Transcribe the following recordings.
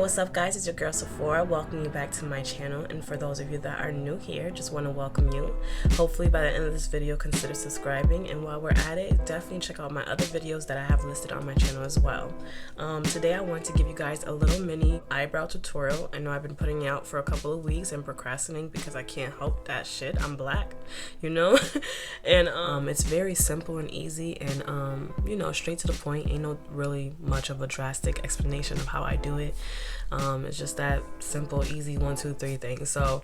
what's up guys, it's your girl Sephora welcoming you back to my channel, and for those of you that are new here, just want to welcome you. Hopefully by the end of this video consider subscribing, and while we're at it, definitely check out my other videos that I have listed on my channel as well. Today I want to give you guys a little mini eyebrow tutorial. I know I've been putting it out for a couple of weeks and procrastinating because I can't help that shit. I'm black, you know. And it's very simple and easy, and you know, straight to the point. Ain't no really much of a drastic explanation of how I do it. It's just that simple, easy 1, 2, 3 thing. So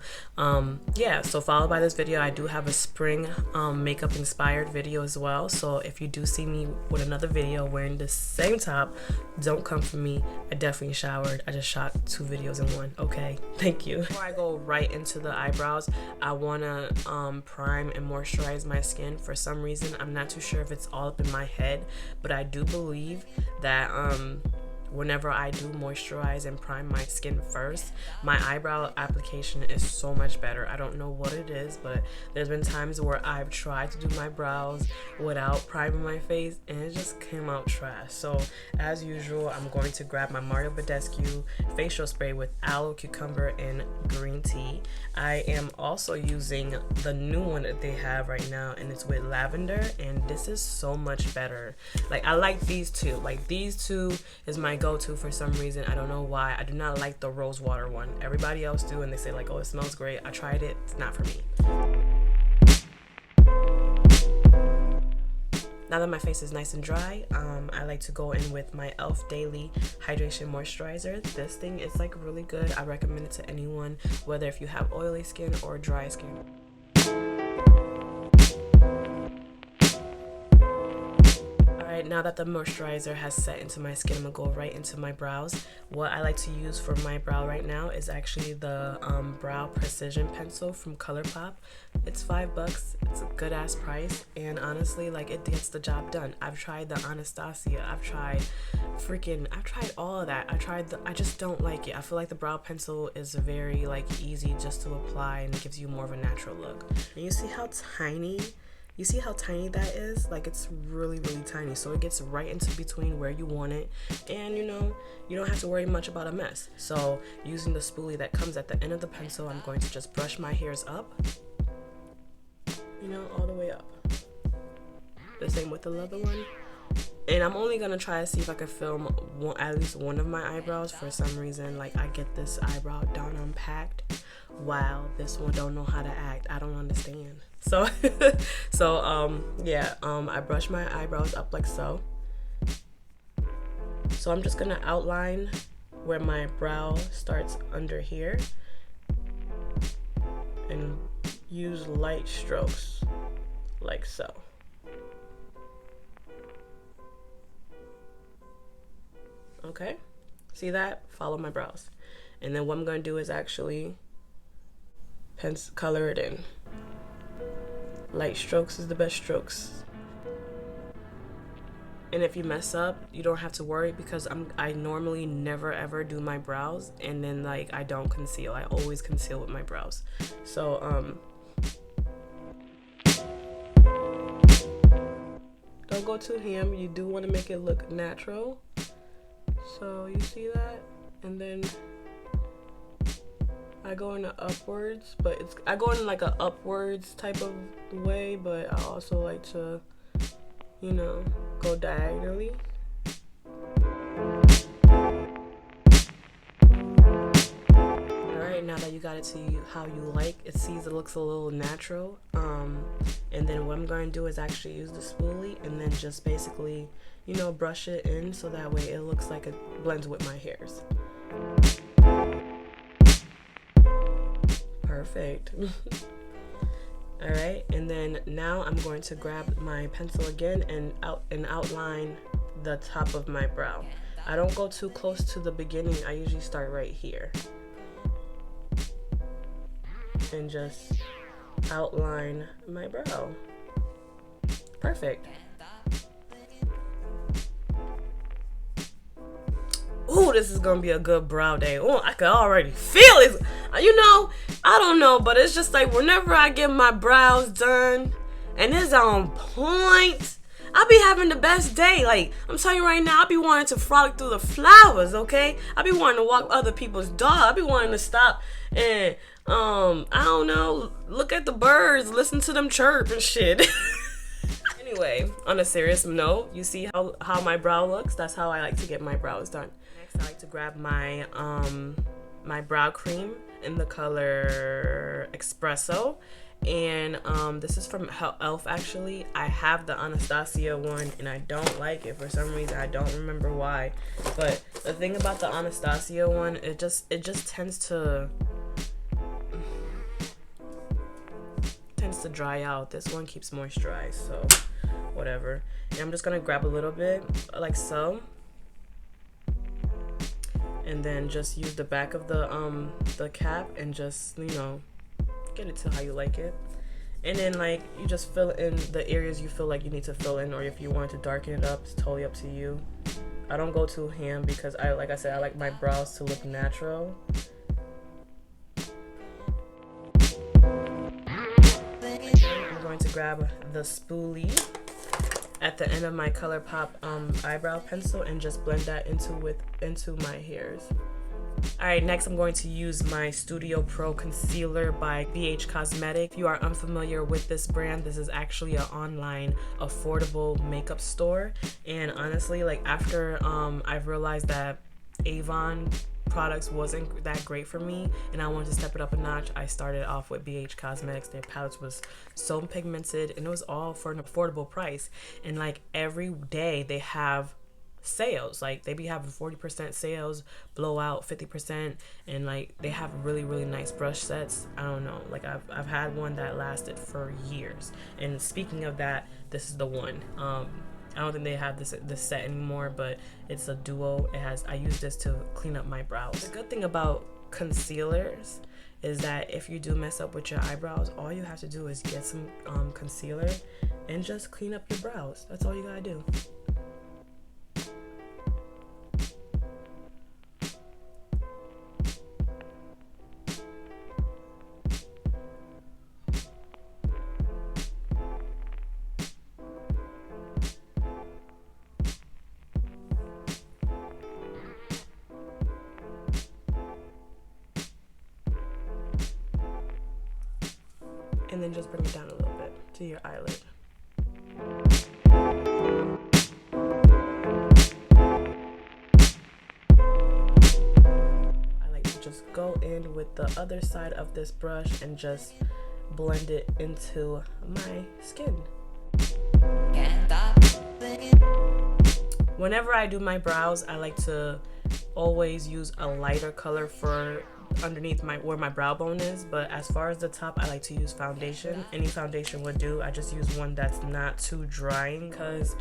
yeah, so followed by this video, I do have a spring makeup inspired video as well. So if you do see me with another video wearing the same top, don't come for me. I definitely showered. I just shot 2 videos in one. Okay, thank you. Before I go right into the eyebrows, I want to prime and moisturize my skin. For some reason, I'm not too sure if it's all up in my head, but I do believe that whenever I do moisturize and prime my skin first, my eyebrow application is so much better. I don't know what it is, but there's been times where I've tried to do my brows without priming my face and it just came out trash. So as usual, I'm going to grab my Mario Badescu facial spray with aloe, cucumber, and green tea. I am also using the new one that they have right now, and it's with lavender, and this is so much better. Like, I like these two. Like, these two is my go-to for some reason. I don't know why. I do not like the rose water one. Everybody else do, and they say like, oh, it smells great. I tried it. It's not for me. Now that my face is nice and dry, I like to go in with my E.L.F. Daily Hydration Moisturizer. This thing is like really good. I recommend it to anyone, whether if you have oily skin or dry skin. Now that the moisturizer has set into my skin, I'm gonna go right into my brows. What I like to use for my brow right now is actually the Brow Precision Pencil from Colourpop. It's $5. It's a good ass price, and honestly, like, it gets the job done. I've tried the Anastasia, I've tried all of that. I just don't like it. I feel like the brow pencil is very like easy just to apply, and it gives you more of a natural look. And you see how tiny that is? Like, it's really, really tiny. So it gets right into between where you want it. And, you know, you don't have to worry much about a mess. So using the spoolie that comes at the end of the pencil, I'm going to just brush my hairs up. You know, all the way up. The same with the other one. And I'm only going to try to see if I can film at least one of my eyebrows. For some reason, like, I get this eyebrow down unpacked, while this one don't know how to act. I don't understand. So, I brush my eyebrows up like so. So I'm just gonna outline where my brow starts under here and use light strokes like so. Okay, see that? Follow my brows. And then what I'm gonna do is actually color it in. Light strokes is the best strokes. And if you mess up, you don't have to worry, because I normally never ever do my brows and then like I don't conceal. I always conceal with my brows. So don't go too ham. You do want to make it look natural. So you see that? And then I go in upwards, but I go in like a upwards type of way, but I also like to, you know, go diagonally. Alright, now that you got it to how you like, it looks a little natural. And then what I'm going to do is actually use the spoolie and then just basically, you know, brush it in so that way it looks like it blends with my hairs. Perfect. Alright, and then now I'm going to grab my pencil again and outline the top of my brow. I don't go too close to the beginning. I usually start right here and just outline my brow. Perfect. Ooh, this is gonna be a good brow day. Oh, I can already feel it. You know, I don't know, but it's just like whenever I get my brows done and it's on point, I be having the best day. Like, I'm telling you right now, I be wanting to frolic through the flowers, okay? I be wanting to walk other people's dog. I be wanting to stop and, I don't know, look at the birds, listen to them chirp and shit. Anyway, on a serious note, you see how my brow looks? That's how I like to get my brows done. Next, I like to grab my, my brow cream in the color Espresso. And this is from E.L.F. actually. I have the Anastasia one and I don't like it for some reason. I don't remember why. But the thing about the Anastasia one, it just tends to dry out. This one keeps moisturized, so whatever. And I'm just gonna grab a little bit like so, and then just use the back of the cap and just, you know, get it to how you like it. And then like you just fill in the areas you feel like you need to fill in, or if you want to darken it up, it's totally up to you. I don't go too ham because like I said, I like my brows to look natural. I'm going to grab the spoolie at the end of my Colourpop eyebrow pencil and just blend that into my hairs. Alright, next I'm going to use my Studio Pro Concealer by BH Cosmetic. If you are unfamiliar with this brand, this is actually an online affordable makeup store. And honestly, like after I've realized that Avon products wasn't that great for me and I wanted to step it up a notch, I started off with BH Cosmetics. Their palettes was so pigmented and it was all for an affordable price. And like every day they have sales, like they be having 40% sales, blowout 50%, and like they have really nice brush sets. I don't know, like I've had one that lasted for years. And speaking of that, this is the one. I don't think they have this set anymore, but it's a duo. I use this to clean up my brows. The good thing about concealers is that if you do mess up with your eyebrows, all you have to do is get some concealer and just clean up your brows. That's all you gotta do. And then just bring it down a little bit to your eyelid. I like to just go in with the other side of this brush and just blend it into my skin. Whenever I do my brows, I like to always use a lighter color for underneath where my brow bone is, but as far as the top, I like to use foundation. Any foundation would do. I just use one that's not too drying, because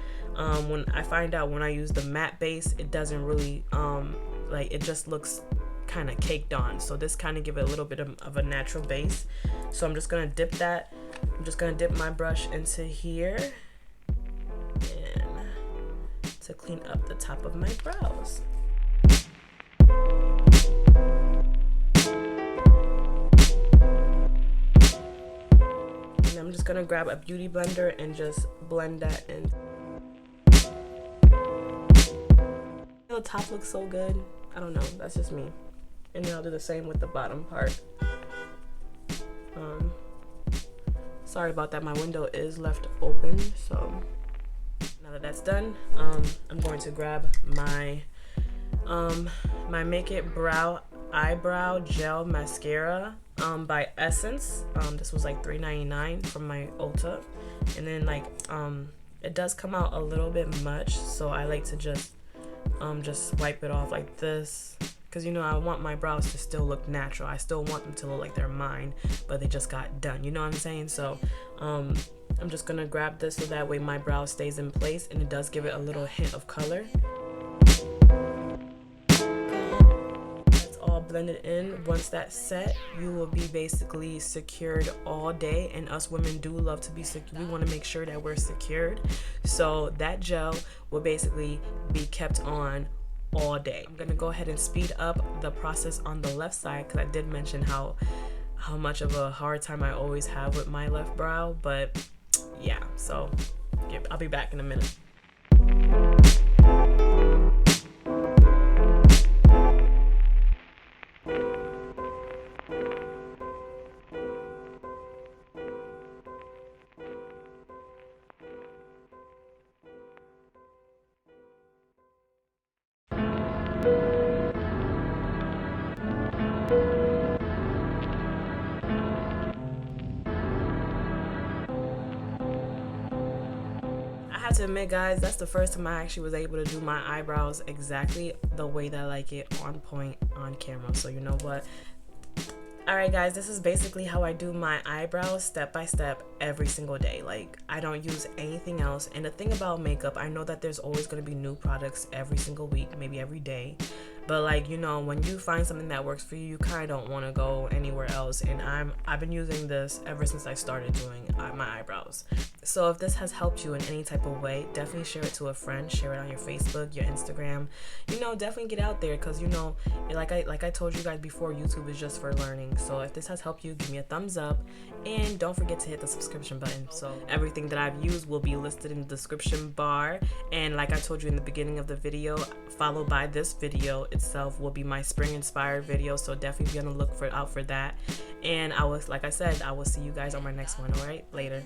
when I find out when I use the matte base, it doesn't really like, it just looks kind of caked on. So this kind of give it a little bit of a natural base. So I'm just gonna dip that. I'm just gonna dip my brush into here and to clean up the top of my brows. I'm just gonna grab a beauty blender and just blend that in. The top looks so good. I don't know, that's just me. And then I'll do the same with the bottom part. Sorry about that, my window is left open. So now that that's done, I'm going to grab my my Make It Brow Eyebrow Gel Mascara by Essence. This was like $3.99 from my Ulta. And then like it does come out a little bit much, so I like to just wipe it off like this, because you know I want my brows to still look natural. I still want them to look like they're mine, but they just got done, you know what I'm saying? So I'm just gonna grab this so that way my brow stays in place, and it does give it a little hint of color. Blended in. Once that's set, you will be basically secured all day, and us women do love to be secure. We want to make sure that we're secured, so that gel will basically be kept on all day. I'm gonna go ahead and speed up the process on the left side, because I did mention how much of a hard time I always have with my left brow. But yeah, so I'll be back in a minute. I have to admit, guys, that's the first time I actually was able to do my eyebrows exactly the way that I like it, on point, on camera. So you know what? Alright guys, this is basically how I do my eyebrows step by step every single day. Like, I don't use anything else. And the thing about makeup, I know that there's always going to be new products every single week, maybe every day. But like, you know, when you find something that works for you, you kind of don't want to go anywhere else. And I've been using this ever since I started doing my eyebrows. So if this has helped you in any type of way, definitely share it to a friend, share it on your Facebook, your Instagram. You know, definitely get out there, because you know, like I told you guys before, YouTube is just for learning. So if this has helped you, give me a thumbs up, and don't forget to hit the subscription button. So everything that I've used will be listed in the description bar, and like I told you in the beginning of the video, followed by this video itself will be my spring inspired video. So definitely be on the look out for that. And like I said, I will see you guys on my next one. All right, later.